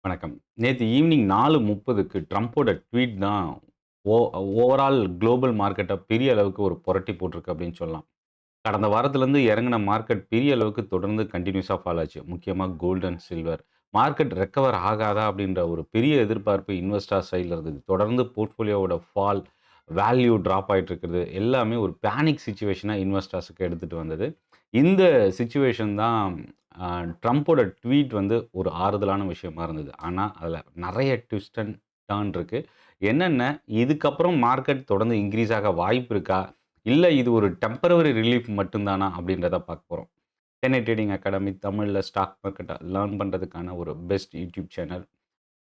வணக்கம். நேத்து evening 4:30க்கு ட்ரம்போட tweet தான் ஓ ஓவரால் குளோபல் மார்க்கெட்ட பெரிய அளவுக்கு ஒரு புரட்டி போட்டிருக்கு அப்படின்னு சொல்லலாம். கடந்த வாரத்திலேருந்து இறங்குன மார்க்கெட் பெரிய அளவுக்கு தொடர்ந்து கன்டினியூஸா ஃபால் ஆச்சு. முக்கியமா gold and silver. Market recover ஆகாதா அப்படின்ற ஒரு பெரிய எதிர்பார்ப்பு இன்வெஸ்டர் சைட்ல இருந்தது. தொடர்ந்து போர்ட்ஃபோலியோவோட ஃபால், வேல்யூ ட்ராப் ஆயிட்டு இருக்கிறது எல்லாமே ஒரு பேனிக் சிச்சுவேஷனா இன்வெஸ்டர்ஸ்க்கு எடுத்துட்டு வந்தது. இந்த சிச்சுவேஷன் தான் அ ட்ரம்போட ட்வீட் வந்து ஒரு ஆறுதலான விஷயமா இருந்தது. ஆனா, அதில நெறைய ட்விஸ்ட் அண்ட் டர்ன் இருக்கு. என்னென்ன இதுக்கப்புறம் மார்க்கெட் தொடர்ந்து இன்கிரீஸ் ஆக வாய்ப்பு இருக்கா? இல்ல இது ஒரு டெம்பரவரி ரிலீஃப் மட்டும் தானா? அப்படின்றத பார்க்க போறோம். சென்னை ட்ரேடிங் அகாடமி தமிழ்ல ஸ்டாக் மார்க்கெட்ட லேர்ன் பண்றதுக்கான ஒரு பெஸ்ட் யூடியூப் சேனல்.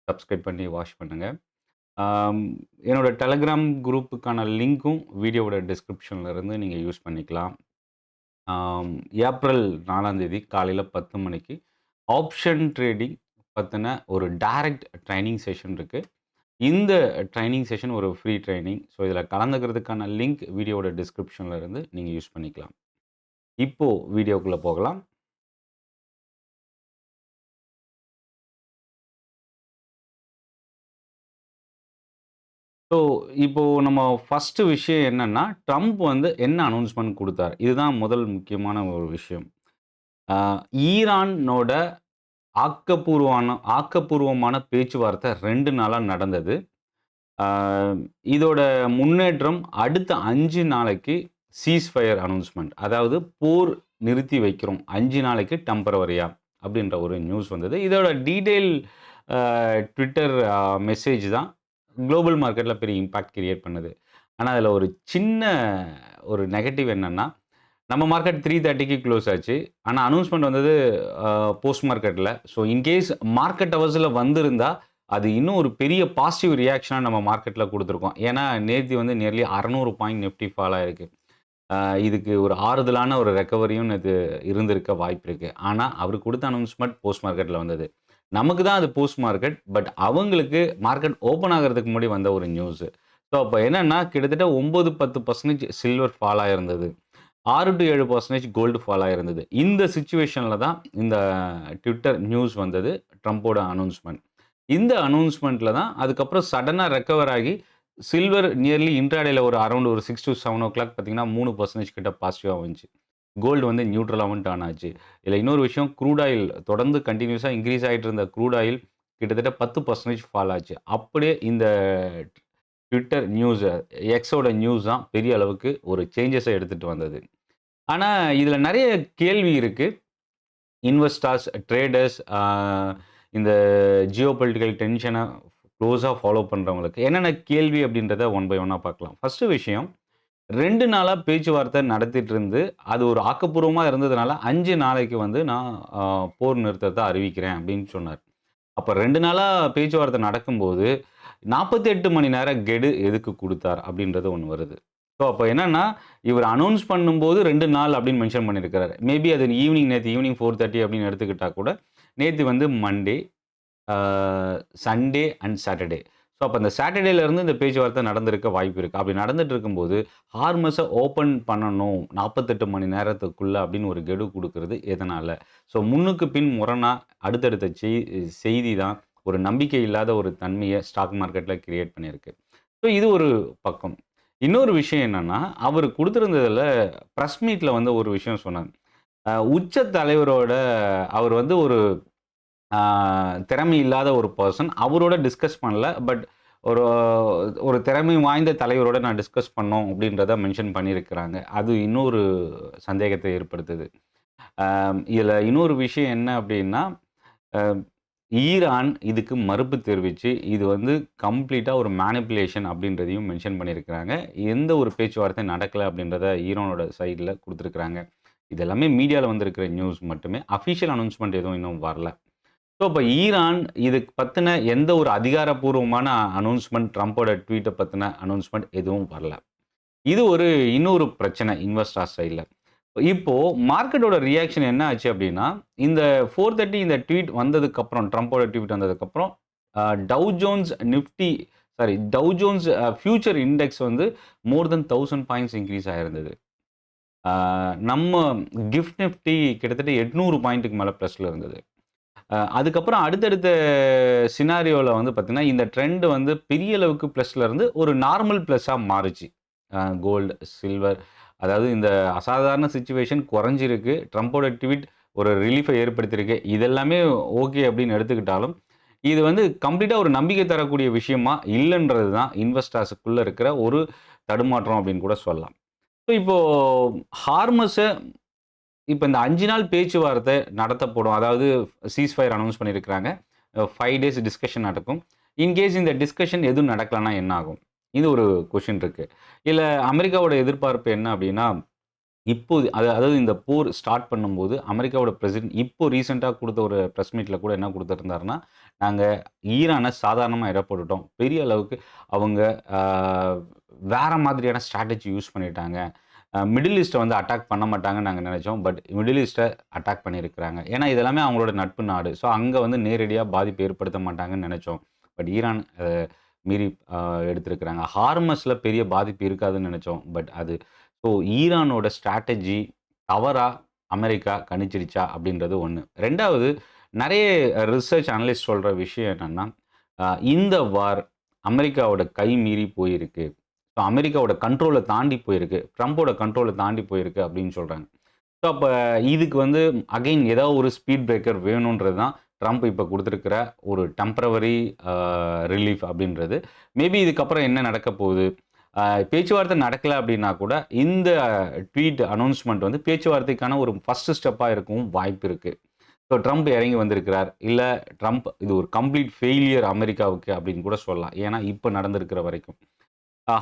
சப்ஸ்கிரைப் பண்ணி வாட்ச் பண்ணுங்க. ஆம், என்னோட டெலகிராம் குரூப்புக்கான லிங்க்கும் வீடியோவோட டிஸ்கிரிப்ஷன்ல இருந்து நீங்க யூஸ் பண்ணிக்கலாம். ஆம், ஏப்ரல் 4ஆம் தேதி காலையில 10 மணிக்கு ஆப்ஷன் ட்ரேடிங் பத்தின ஒரு டைரக்ட் ட்ரெய்னிங் செஷன் இருக்கு. இந்த ட்ரெய்னிங் செஷன் ஒரு ஃப்ரீ ட்ரெய்னிங். ஸோ, இதில கலந்துக்கிறதுக்கான லிங்க் வீடியோவோட டிஸ்கிரிப்ஷன்ல இருந்து நீங்க யூஸ் பண்ணிக்கலாம். இப்போ வீடியோக்குள்ள போகலாம். ஸோ, இப்போ நம்ம ஃபர்ஸ்ட்டு விஷயம் என்னன்னா, ட்ரம்ப் வந்து என்ன அனௌன்ஸ்மென்ட் குடுத்தார்? இதுதான் முதல் முக்கியமான ஒரு விஷயம். அ ஈரானோட ஆக்கப்பூர்வமான பேச்சுவார்த்தை 2 நாளா நடந்தது. ஆ இதோட முன்னேற்றம் அடுத்த 5 நாளைக்கு சீஸ்ஃபயர் அனௌன்ஸ்மென்ட். அதாவது போர் நிறுத்தி வைக்கிறோம். 5 நாளைக்கு டெம்பரவரியா அப்படின்ற ஒரு நியூஸ் வந்தது. இதோட டீட்டெயில் ட்விட்டர் மெசேஜ் தான் குளோபல் மார்க்கெட்ல பெரிய இம்பாக்ட் கிரியேட் பண்ணுது. ஆனா, அதில ஒரு சின்ன ஒரு நெகட்டிவ் என்னன்னா, நம்ம மார்க்கெட் 3:30க்கு க்ளோஸ் ஆச்சு. ஆனா, அனௌன்ஸ்மென்ட் வந்தது போஸ்ட் மார்க்கெட்ல. ஸோ, இன்கேஸ் மார்க்கெட் ஹவர்ஸ்ல வந்திருந்தா, அது இன்னும் ஒரு பெரிய பாசிட்டிவ் ரியாக்ஷனா நம்ம மார்க்கெட்ல குடுத்துருக்கோம். ஏன்னா, நேத்து வந்து நியர்லி 600 பாயிண்ட் நிஃப்டி ஃபால் ஆயிருக்கு. அ இதுக்கு ஒரு ஆறுதலான ஒரு ரெக்கவரியும் நேத்து இருந்திருக்க வாய்ப்பு இருக்கு. ஆனா, அவரு குடுத்த அனௌன்ஸ்மென்ட் போஸ்ட் மார்க்கெட்ல வந்தது. நமக்கு தான் அது போஸ்ட் மார்க்கெட். பட் அவங்களுக்கு மார்க்கெட் ஓப்பன் ஆகுறதுக்கு முன்னாடி வந்த ஒரு நியூஸ். ஸோ, அப்ப என்னன்னா கிட்டத்தட்ட 9, 10% சில்வர் ஃபால் ஆயிருந்தது. 6 டூ 7% கோல்டு ஃபால் ஆயிருந்தது. இந்த சிச்சுவேஷன்ல தான் இந்த ட்விட்டர் நியூஸ் வந்தது. ட்ரம்போட அனௌன்ஸ்மென்ட். இந்த அனௌன்ஸ்மென்ட்ல தான் அதுக்கப்புறம் சடனா ரெக்கவர் ஆகி சில்வர் நியர்லி இன்ட்ராடேல ஒரு அரவுண்ட் ஒரு 6 டூ 7 பார்த்தீங்கன்னா 3% கிட்ட பாசிட்டிவா வந்துச்சு. கோல்டு வந்து நியூட்ரலாவும் டர்ன் ஆச்சு. இதுல இன்னொரு விஷயம் க்ரூட் ஆயில் தொடர்ந்து கன்டினியூஸா இன்கிரீஸ் ஆயிட்டு இருந்த க்ரூட் ஆயில் கிட்டத்தட்ட 10% ஃபால் ஆச்சு. அப்படியே இந்த ட்விட்டர் நியூஸ் எக்ஸோட நியூஸ் தான் பெரிய அளவுக்கு ஒரு சேஞ்சஸ எடுத்துட்டு வந்தது. ஆனா, இதுல நெறைய கேள்வி இருக்கு. இன்வெஸ்டர்ஸ், ட்ரேடர்ஸ் இந்த ஜியோபொலிட்டிக்கல் டென்ஷன க்ளோஸா ஃபாலோ பண்றவங்களுக்கு என்னென்ன கேள்வி அப்படின்றத ஒன் பை ஒன்னா பார்க்கலாம். ஃபர்ஸ்ட்டு விஷயம் 2 நாளா பேச்சுவார்த்தை நடத்திட்டு இருந்து, அது ஒரு ஆக்கப்பூர்வமா இருந்ததுனால 5 நாளைக்கு வந்து நான் அ போர் நிறுத்தத்த அறிவிக்கிறேன் அப்படின்னு சொன்னார். அப்ப 2 நாளா பேச்சுவார்த்தை நடக்கும்போது, 48 மணி நேர கெடு எதுக்கு குடுத்தார்? அப்படின்றது ஒண்ணு வருது. ஸோ, அப்ப என்னன்னா, இவரு அனவுன்ஸ் பண்ணும்போது 2 நாள் அப்படின்னு மென்ஷன் பண்ணியிருக்கிறாரு. மேபி அது நேத்து ஈவினிங் 4:30 அப்படின்னு எடுத்துக்கிட்டா கூட, நேத்து வந்து மண்டே, ஆ சண்டே அண்ட் சாட்டர்டே. ஸோ, அப்ப அந்த சாட்டர்டேல இந்த பேச்சுவார்த்தை நடந்திருக்க வாய்ப்பு இருக்கு. அப்படி நடந்துட்டு இருக்கும்போது, ஹார்மஸ ஓப்பன் பண்ணணும் 48 மணி நேரத்துக்குள்ள அப்படின்னு ஒரு கெடு குடுக்குறது எதனால? ஸோ, முன்னுக்கு பின் முரணா அடுத்தடுத்த செய்தி தான் ஒரு நம்பிக்கை இல்லாத ஒரு தன்மைய ஸ்டாக் மார்க்கெட்ல கிரியேட் பண்ணியிருக்கு. ஸோ, இது ஒரு பக்கம். இன்னொரு விஷயம் என்னன்னா, அவரு குடுத்திருந்ததுல பிரஸ் மீட்ல வந்து ஒரு விஷயம் சொன்னார். உச்ச தலைவரோட அவர் வந்து ஒரு ஆ திறமை இல்லாத ஒரு பெர்சன். அவரோட டிஸ்கஸ் பண்ணல. பட் ஒரு ஒரு திறமை வாய்ந்த தலைவரோட நான் டிஸ்கஸ் பண்ணோம் அப்படின்றத மென்ஷன் பண்ணியிருக்கிறாங்க. அது இன்னொரு சந்தேகத்த ஏற்படுத்துது. இதுல இன்னொரு விஷயம் என்ன அப்படின்னா, அ ஈரான் இதுக்கு மறுப்பு தெரிவிச்சு, இது வந்து கம்ப்ளீட்டா ஒரு மேனிபுலேஷன் அப்படின்றதையும் மென்ஷன் பண்ணியிருக்கிறாங்க. எந்த ஒரு பேச்சுவார்த்தை நடக்கல அப்படின்றத ஈரானோட சைட்ல குடுத்திருக்கிறாங்க. இது எல்லாமே மீடியால வந்திருக்கிற நியூஸ் மட்டுமே. அஃபிஷியல் அனவுன்ஸ்மென்ட் எதுவும் இன்னும் வரல. ஸோ, இப்ப ஈரான் இதுக்கு பத்தின எந்த ஒரு அதிகாரப்பூர்வமான அனவுன்ஸ்மென்ட் ட்ரம்போட ட்வீட்ட பத்தின அனவுன்ஸ்மென்ட் எதுவும் வரல. இது ஒரு இன்னொரு பிரச்சனை இன்வெஸ்டர்ஸ் சைட்ல. இப்போ மார்க்கெட்டோட ரியாக்ஷன் என்ன ஆச்சு அப்டின்னா, இந்த 4:30 இந்த ட்வீட் வந்ததுக்கப்புறம் ட்ரம்போட ட்வீட் வந்ததுக்கப்புறம் tau Jones Nifty tau Jones future index வந்து மோர் தென் 1000 பாயிண்ட்ஸ் இன்கிரீஸ் ஆயிருந்தது. நம்ம கிஃப்ட் நிஃப்டி கிட்டத்தட்ட 800 பாயிண்ட்க்கு மேல பிளஸ்ல இருந்தது. அதுக்கப்புறம் அடுத்தடுத்த சினாரியோல வந்து பார்த்தீங்கன்னா, இந்த ட்ரெண்ட் வந்து பெரிய அளவுக்கு ப்ளஸ்ல இருந்து ஒரு நார்மல் ப்ளஸ்ஸா மாறுச்சு. கோல்டு, சில்வர் அதாவது இந்த அசாதாரண சிச்சுவேஷன் குறைஞ்சிருக்கு. ட்ரம்போட ட்வீட் ஒரு ரிலீஃப ஏற்படுத்தியிருக்கு. இதெல்லாமே ஓகே அப்படின்னு எடுத்துக்கிட்டாலும், இது வந்து கம்ப்ளீட்டா ஒரு நம்பிக்கை தரக்கூடிய விஷயமா இல்லன்றது தான் இன்வெஸ்டர்ஸுக்குள்ள இருக்கிற ஒரு தடுமாற்றம் அப்படின்னு கூட சொல்லலாம். ஸோ இப்போ ஹார்மஸ இப்ப இந்த 5 நாள் பேச்சுவார்த்தை நடத்தப்படும். அதாவது சீஸ்ஃபயர் அனவுன்ஸ் பண்ணியிருக்கிறாங்க. 5 டேஸ் டிஸ்கஷன் நடக்கும். இன்கேஸ் இந்த டிஸ்கஷன் எதுவும் நடக்கலன்னா என்ன ஆகும்? இது ஒரு கொஸ்டின் இருக்கு. இதுல அமெரிக்காவோட எதிர்பார்ப்பு என்ன அப்டின்னா, இப்போது அதாவது இந்த போர் ஸ்டார்ட் பண்ணும்போது அமெரிக்காவோட பிரசிடென்ட் இப்போ ரீசென்ட்டா குடுத்த ஒரு பிரஸ் மீட்ல கூட என்ன குடுத்திருந்தாருன்னா, நாங்க ஈரான சாதாரணமா எடை போட்டுட்டோம். பெரிய அளவுக்கு அவங்க அ வேற மாதிரியான ஸ்ட்ராட்டஜி யூஸ் பண்ணிட்டாங்க. மிடில் ஈஸ்ட்ட வந்து அட்டாக் பண்ண மாட்டாங்கன்னு நாங்க நெனச்சோம். பட் மிடில் ஈஸ்ட்ட அட்டாக் பண்ணியிருக்கிறாங்க. ஏன்னா, இது எல்லாமே அவங்களோட நட்பு நாடு. ஸோ, அங்க வந்து நேரடியா பாதிப்பு ஏற்படுத்த மாட்டாங்கன்னு நெனச்சோம். பட் ஈரான் மீறி எடுத்திருக்கிறாங்க. ஹார்மஸ்ல பெரிய பாதிப்பு இருக்காதுன்னு நெனச்சோம். பட் அது ஸோ ஈரானோட ஸ்ட்ராட்டஜி தவறா அமெரிக்கா கணிச்சிடுச்சா? அப்படின்றது 1. 2வது நெறைய ரிசர்ச் அனலிஸ்ட் சொல்ற விஷயம் என்னன்னா, இந்த வார் அமெரிக்காவோட கை மீறி போயிருக்கு. ஸோ அமெரிக்காவோட கண்ட்ரோல தாண்டி போயிருக்கு. ட்ரம்போட கண்ட்ரோல தாண்டி போயிருக்கு அப்படின்னு சொல்றாங்க. ஸோ அப்ப இதுக்கு வந்து அகைன் ஏதாவது ஒரு ஸ்பீட் பிரேக்கர் வேணுன்றது தான் ட்ரம்ப் இப்ப குடுத்திருக்கிற ஒரு டெம்பரவரி அ ரிலீஃப் அப்படின்றது. மேபி இதுக்கப்புறம் என்ன நடக்க போகுது? பேச்சுவார்த்தை நடக்கல அப்படின்னா கூட, இந்த ட்வீட் அனவுன்ஸ்மென்ட் வந்து பேச்சுவார்த்தைக்கான ஒரு ஃபர்ஸ்ட் ஸ்டெப்பா இருக்கவும் வாய்ப்பு இருக்கு. ஸோ ட்ரம்ப் இறங்கி வந்திருக்கிறார். இல்ல ட்ரம்ப் இது ஒரு கம்ப்ளீட் ஃபெயிலியர் அமெரிக்காவுக்கு அப்படின்னு கூட சொல்லலாம். ஏன்னா, இப்ப நடந்திருக்கிற வரைக்கும்.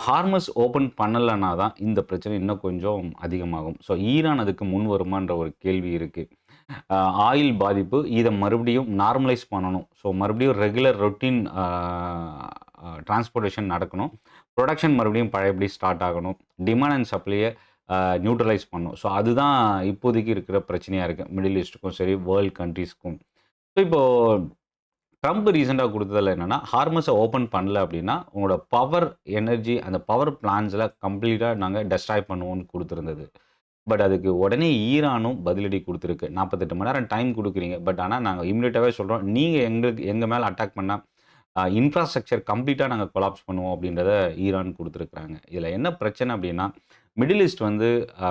ஹார்மஸ் ஓப்பன் பண்ணலன்னா தான் இந்த பிரச்சனை இன்னும் கொஞ்சம் அதிகமாகும். ஸோ ஈரான் அதுக்கு முன் வருமான்ற ஒரு கேள்வி இருக்கு. ஆயில் பாதிப்பு இத மறுபடியும் நார்மலைஸ் பண்ணணும். ஸோ மறுபடியும் ரெகுலர் ரொட்டீன் டிரான்ஸ்போர்டேஷன் நடக்கணும். புரொடக்ஷன் மறுபடியும் பழையபடி ஸ்டார்ட் ஆகணும். டிமாண்ட் அண்ட் சப்ளைய நியூட்ரலைஸ் பண்ணணும். ஸோ அதுதான் இப்போதைக்கு இருக்கிற பிரச்சனையா இருக்கு. மிடில் ஈஸ்ட்டுக்கும் சரி, வேர்ல்ட் கண்ட்ரீஸ்க்கும். ஸோ இப்போ ட்ரம்ப் ரீசென்ட்டா குடுத்ததுல என்னன்னா, ஹார்மஸ ஓப்பன் பண்ணல அப்டின்னா, உங்களோட பவர் எனர்ஜி அந்த பவர் பிளான்ட்ஸ்ல கம்ப்ளீட்டா நாங்க டெஸ்ட்ராய் பண்ணுவோம்னு குடுத்திருந்தது. பட் அதுக்கு உடனே ஈரானும் பதிலடி குடுத்திருக்கு. 48 மணி நேரம் டைம் குடுக்குறீங்க. பட் ஆனா நாங்க இம்மீடியட்டாவே சொல்றோம். நீங்க எங்க மேல அட்டாக் பண்ணா இன்ஃப்ராஸ்ட்ரக்சர் கம்ப்ளீட்டா நாங்க கொலாப்ஸ் பண்ணுவோம் அப்டின்றத ஈரான் குடுத்திருக்காங்க. இதுல என்ன பிரச்சனை அப்டின்னா, மிடில் ஈஸ்ட் வந்து அ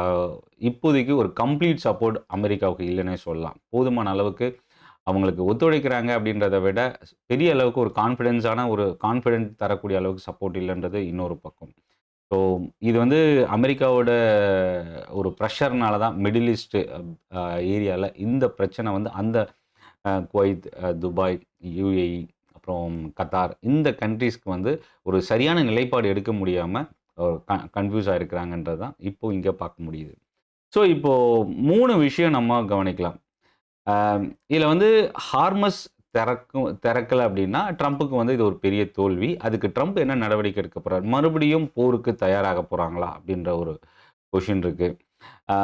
இப்போதைக்கு ஒரு கம்ப்ளீட் சப்போர்ட் அமெரிக்காவுக்கு இல்லன்னே சொல்லலாம். போதுமான அளவுக்கு அவங்களுக்கு ஒத்துழைக்கிறாங்க அப்படின்றத விட, பெரிய அளவுக்கு ஒரு கான்ஃபிடென்ட் தரக்கூடிய அளவுக்கு சப்போர்ட் இல்லன்றது இன்னொரு பக்கம். ஸோ இது வந்து அமெரிக்காவோட ஒரு பிரஷர்னால தான் மிடில் ஈஸ்ட் ஏரியால இந்த பிரச்சனை வந்து அந்த குவைத், துபாய், யுஏஇ, அப்புறம் கத்தார் இந்த கண்ட்ரீஸ்க்கு வந்து ஒரு சரியான நிலைப்பாடு எடுக்க முடியாம கன்ஃப்யூஸ் ஆயிருக்கிறாங்கன்றது தான் இப்போ இங்க பார்க்க முடியுது. ஸோ இப்போ 3 விஷயம் நம்ம கவனிக்கலாம். அ இதுல வந்து ஹார்மஸ் திறக்கல அப்டின்னா, ட்ரம்புக்கு வந்து இது ஒரு பெரிய தோல்வி. அதுக்கு ட்ரம்ப் என்ன நடவடிக்கை எடுக்க போறார்? மறுபடியும் போருக்கு தயாராக போறாங்களா? அப்டின்ற ஒரு கொஸ்டின் இருக்கு. ஆ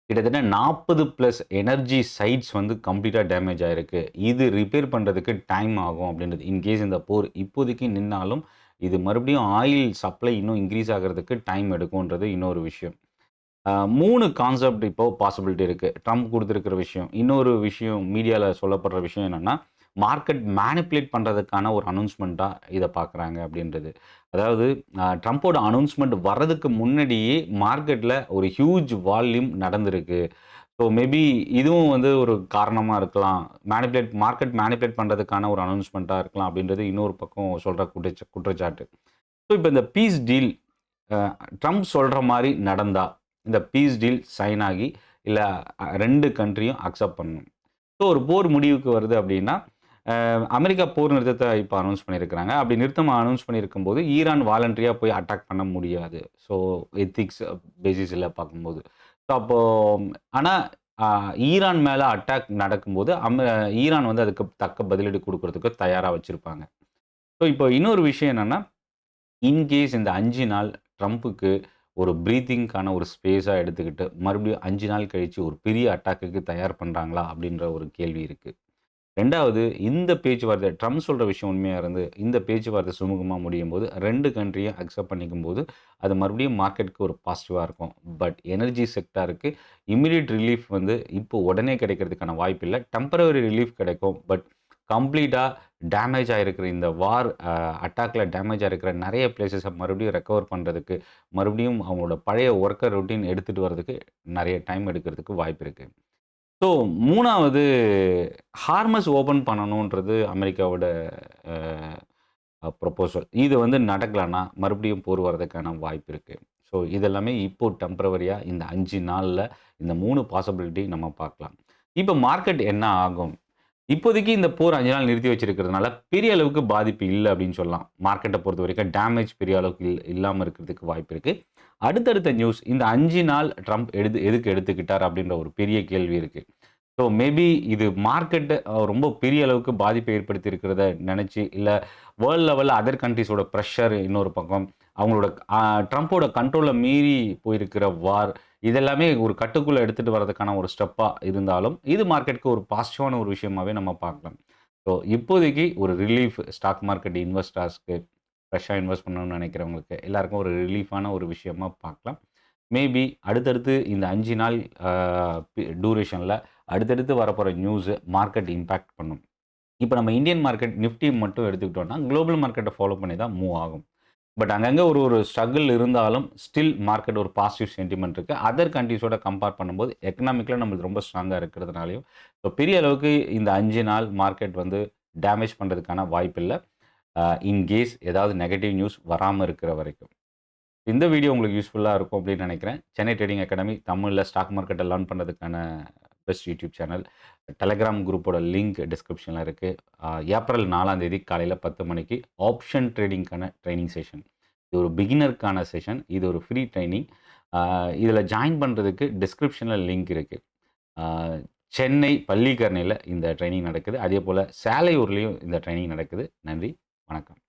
கிட்டத்தட்ட 40 பிளஸ் எனர்ஜி சைட்ஸ் வந்து கம்ப்ளீட்டா டேமேஜ் ஆயிருக்கு. இது ரிப்பேர் பண்றதுக்கு டைம் ஆகும் அப்டின்றது. இன்கேஸ் இந்த போர் இப்போதைக்கு நின்னாலும், இது மறுபடியும் ஆயில் சப்ளை இன்னும் இன்கிரீஸ் ஆகுறதுக்கு டைம் எடுக்கும்ன்றது இன்னொரு விஷயம். 3 கான்செப்ட் இப்போ பாசிபிலிட்டி இருக்கு. ட்ரம்ப் குடுத்திருக்கிற விஷயம். இன்னொரு விஷயம் மீடியால சொல்லப்படுற விஷயம் என்னன்னா, மார்க்கெட் மேனிபுலேட் பண்றதுக்கான ஒரு அனவுன்ஸ்மென்ட்டா இத பார்க்குறாங்க அப்படின்றது. அதாவது ட்ரம்போட அனவுன்ஸ்மென்ட் வர்றதுக்கு முன்னாடியே மார்க்கெட்ல ஒரு ஹியூஜ் வால்யூம் நடந்திருக்கு. ஸோ மேபி இதுவும் வந்து ஒரு காரணமா இருக்கலாம். மார்க்கெட் மேனிபுலேட் பண்றதுக்கான ஒரு அனவுன்ஸ்மென்ட்டா இருக்கலாம் அப்படின்றது இன்னொரு பக்கம் சொல்ற குற்றச்சாட்டு. ஸோ இப்ப இந்த பீஸ் டீல் அ ட்ரம்ப் சொல்ற மாரி நடந்தா, இந்த பீஸ் டீல் சைன் ஆகி, இல்ல 2 கண்ட்ரியும் அக்செப்ட் பண்ணணும். ஸோ ஒரு போர் முடிவுக்கு வருது அப்டின்னா, அமெரிக்கா போர் நிறுத்தத்த இப்ப அனவுன்ஸ் பண்ணியிருக்கிறாங்க. அப்படி நிறுத்தம் அனவுன்ஸ் பண்ணியிருக்கும்போது, ஈரான் வாலண்டரியா போய் அட்டாக் பண்ண முடியாது. ஸோ எத்திக்ஸ் பேசிஸ்ல பார்க்கும்போது. ஸோ அப்போ ஆனா அ ஈரான் மேல அட்டாக் நடக்கும்போது, ஈரான் வந்து அதுக்கு தக்க பதிலடி குடுக்குறதுக்கு தயாரா வச்சிருப்பாங்க. ஸோ இப்போ இன்னொரு விஷயம் என்னன்னா இன்கேஸ் இந்த 5 நாள் ட்ரம்புக்கு ஒரு பிரீத்திங்க்கான ஒரு ஸ்பேஸா எடுத்துக்கிட்டு, மறுபடியும் 5 நாள் கழிச்சு ஒரு பெரிய அட்டாக்குக்கு தயார் பண்றாங்களா? அப்படின்ற ஒரு கேள்வி இருக்கு. 2வது இந்த பேச்சுவார்த்தை ட்ரம்ப் சொல்ற விஷயம் உண்மையா இருந்து, இந்த பேச்சுவார்த்தை சுமூகமா முடியும்போது 2 கண்ட்ரியும் அக்செப்ட் பண்ணிக்கும்போது, அது மறுபடியும் மார்க்கெட்க்கு ஒரு பாசிட்டிவா இருக்கும். பட் எனர்ஜி செக்டாருக்கு இம்மீடியேட் ரிலீஃப் வந்து இப்போ உடனே கிடைக்கிறதுக்கான வாய்ப்பு இல்ல. டெம்பரரி ரிலீஃப் கிடைக்கும். பட் கம்ப்ளீட்டா டேமேஜ் ஆயிருக்கிற இந்த வார் அட்டாக்ல டேமேஜ் ஆயிருக்கிற நெறைய பிளேஸஸ மறுபடியும் ரெக்கவர் பண்றதுக்கு, மறுபடியும் அவங்களோட பழைய வொர்க்கர் ரொட்டீன் எடுத்துட்டு வரதுக்கு நெறைய டைம் எடுக்கிறதுக்கு வாய்ப்பு இருக்கு. ஸோ 3வது ஹார்மஸ் ஓப்பன் பண்ணணுன்றது அமெரிக்காவோட ப்ரொபோசல். இது வந்து நடக்கலன்னா, மறுபடியும் போர் வரதுக்கான வாய்ப்பு இருக்கு. ஸோ இதெல்லாமே இப்போ டெம்பரவரியா இந்த 5 நாள்ல இந்த 3 பாசிபிலிட்டி நம்ம பார்க்கலாம். இப்ப மார்க்கெட் என்ன ஆகும்? இப்போதைக்கு இந்த போர் 5 நாள் நிறுத்தி வச்சிருக்கிறதுனால, பெரிய அளவுக்கு பாதிப்பு இல்ல அப்படின்னு சொல்லலாம். மார்க்கெட்ட பொறுத்தவரைக்கும் டேமேஜ் பெரிய அளவுக்கு இல்லாம இருக்கிறதுக்கு வாய்ப்பு இருக்கு. அடுத்தடுத்த நியூஸ் இந்த 5 நாள் ட்ரம்ப் எதுக்கு எடுத்துக்கிட்டார் அப்படின்ற ஒரு பெரிய கேள்வி இருக்கு. ஸோ மேபி இது மார்க்கெட்ட ரொம்ப பெரிய அளவுக்கு பாதிப்பை ஏற்படுத்தி இருக்கிறத நெனச்சு, இல்ல வேர்ல்ட் லெவல்ல அதர் கண்ட்ரீஸோட பிரஷர் இன்னொரு பக்கம், அவங்களோட ட்ரம்போட கண்ட்ரோல மீறி போயிருக்கிற வார், இதெல்லாமே ஒரு கட்டுக்குள்ள எடுத்துட்டு வரதுக்கான ஒரு ஸ்டெப்பா இருந்தாலும், இது மார்க்கெட்க்கு ஒரு பாசிட்டிவான ஒரு விஷயமாவே நம்ம பார்க்கலாம். ஸோ இப்போதைக்கு ஒரு ரிலீஃப் ஸ்டாக் மார்க்கெட் இன்வெஸ்டர்ஸ்க்கு, ஃப்ரெஷ்ஷா இன்வெஸ்ட் பண்ணணும்னு நெனைக்கிறவங்களுக்கு எல்லாருக்கும் ஒரு ரிலீஃபான ஒரு விஷயமா பார்க்கலாம். மேபி அடுத்தடுத்து இந்த 5 நாள் அ டூரேஷன்ல அடுத்தடுத்து வரப்போற நியூஸ் மார்க்கெட் இம்பாக்ட் பண்ணும். இப்ப நம்ம இந்தியன் மார்க்கெட் நிஃப்டி மட்டும் எடுத்துக்கிட்டோம்னா, குளோபல் மார்க்கெட்ட ஃபாலோ பண்ணி தான் மூவ் ஆகும். பட் அங்கங்க ஒரு ஒரு ஸ்ட்ரகிள் இருந்தாலும், ஸ்டில் மார்க்கெட் ஒரு பாசிட்டிவ் சென்டிமென்ட் இருக்கு. அதர் கண்ட்ரீஸோட கம்பேர் பண்ணும்போது, எக்கனாமிக்ல நம்மளுது ரொம்ப ஸ்ட்ராங்கா இருக்கிறதுனாலயும், ஸோ பெரிய அளவுக்கு இந்த 5 நாள் மார்க்கெட் வந்து டேமேஜ் பண்றதுக்கான வாய்ப்பில்ல. இன்கேஸ் ஏதாவது நெகட்டிவ் நியூஸ் வராம இருக்கிற வரைக்கும். இந்த வீடியோ உங்களுக்கு யூஸ்ஃபுல்லா இருக்கும் அப்படின்னு நினைக்கிறேன். சென்னை ட்ரேடிங் அகாடமி தமிழ்ல ஸ்டாக் மார்க்கெட்ட லேர்ன் பண்றதுக்கான பெஸ்ட் யூடியூப் சேனல். டெலகிராம் குரூப்போட லிங்க் டிஸ்கிரிப்ஷன்ல இருக்கு. ஏப்ரல் 4ஆம் தேதி காலையில 10 மணிக்கு ஆப்ஷன் ட்ரேடிங்க்கான ட்ரெய்னிங் செஷன். இது ஒரு பிகினருக்கான செஷன். இது ஒரு ஃப்ரீ ட்ரெய்னிங். இதில ஜாயின் பண்றதுக்கு டிஸ்கிரிப்ஷன்ல லிங்க் இருக்கு. ஆ சென்னை பள்ளிக்கரணையில இந்த ட்ரெய்னிங் நடக்குது. அதேபோல சாலையூர்லயும் இந்த ட்ரெய்னிங் நடக்குது. நன்றி, வணக்கம்.